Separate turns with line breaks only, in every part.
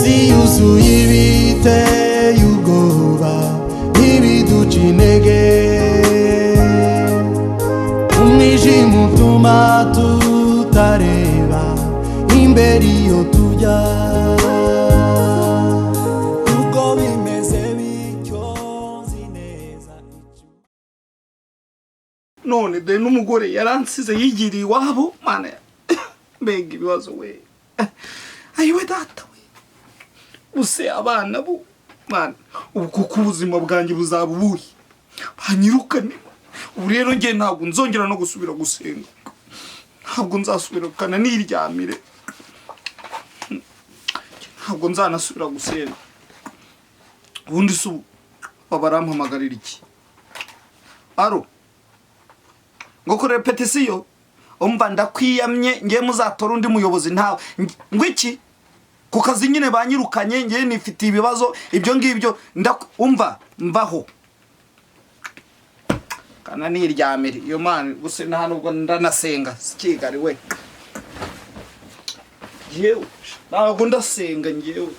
isi yuzuye ibiteye ubwoba n'ibiduca intege, umwijima utuma tutareba imbere iyo tujya. Ubwo bimeze bityo nzi neza
none de n'umugore yaransize yigiriye iwabo mana mbega ibibazo we. Ayiwe data we use abana bu mana ubu kuko ubuzima bwanjye buzaba ubuhe banyirukane. Ubu rero nge ntabwo nzongera no gusubira gusenga, ntabwo nzasubirukana niryamire, ntabwo nzanasubira gusenga. Ubundi se ubu babarampamagarira iki? Aro ngo kore repetition umva ndakwiyamye ngiye muzatora undi muyobozi ntawe ngwiki ku kazi nyine banyirukanye ngiye nifite ibibazo ibyo ngibyo umva mbaho kana niryamire iyo mana guse nta nubwo ndanasenga sikigari we yewe ntabwo ndasenga ngewe.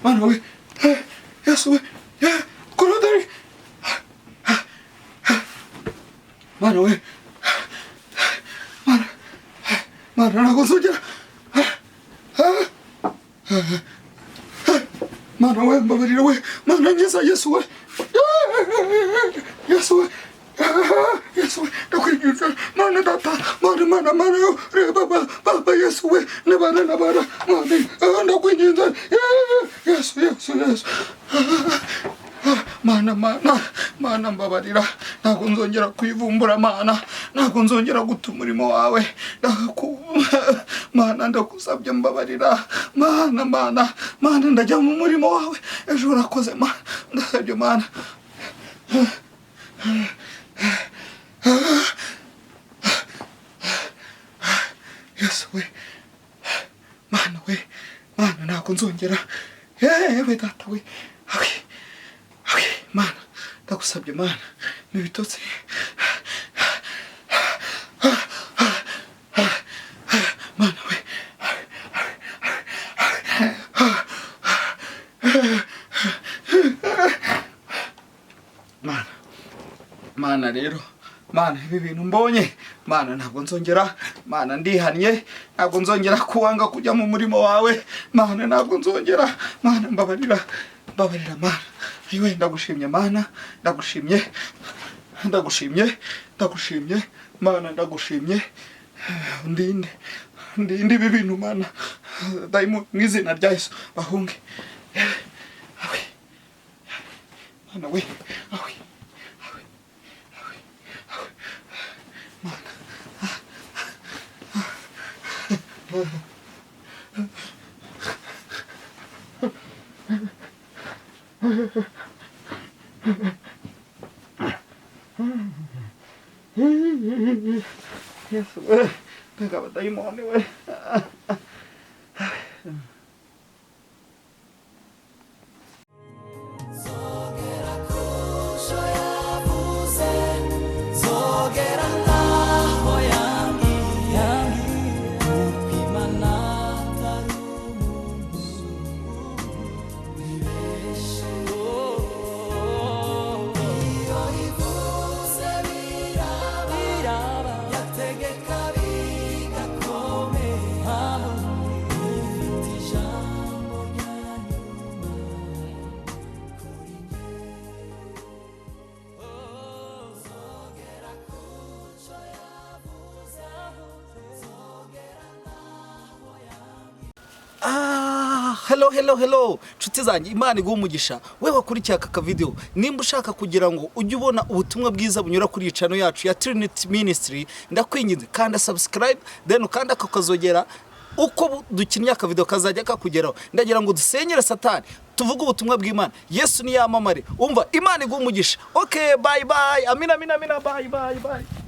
Mano we Yesu we korodari mano we mano nakuzongera mano we mbabarira we mano ngeza Yesu we Yesu we Yesu we ndakwinginze mana data mana yo re baba Yesu we nabara mana ndakwinginze Yesu mana mbabarira ntabwo nzongera kwivumbura mana ntabwo nzongera guta umurimo wawe mana ndagusabye mbabarira mana ndajya mu murimo wawe ejo urakoze mana ndasabye mana Yesu we mana ntabwo nzongera yewe data we mana ndagusabye mana n'ibitotsi mana we mana rero mana ibi bintu mbonye mana ntabwo nzongera mana ndihannye ntabwo nzongera kuwanga kujya mu murimo wawe mana ntabwo nzongera mana mbabarira mana ayiwe ndagushimye mana ndagushimye Mana ndagushimye ndinde ibi bintu Mana dayimo mwizina rya Yesu bahunge awe Mana we awe Mana Yes, we. Pegava daí mone, we. Hello nshuti zanjye Imana iguha umugisha wewe wakurikiye aka video nimba ushaka kugira ngo ujye ubona ubutumwa bwiza bunyura kuri channel yacu ya Trinity Ministry ndakwinginze kanda subscribe then ukanda kakazogera uko dukinnye aka video kazajya kakugeraho ndagira ngo dusenyere satani tuvuge ubutumwa bw'Imana Yesu ni yamamare umva Imana iguha umugisha okay bye amina bye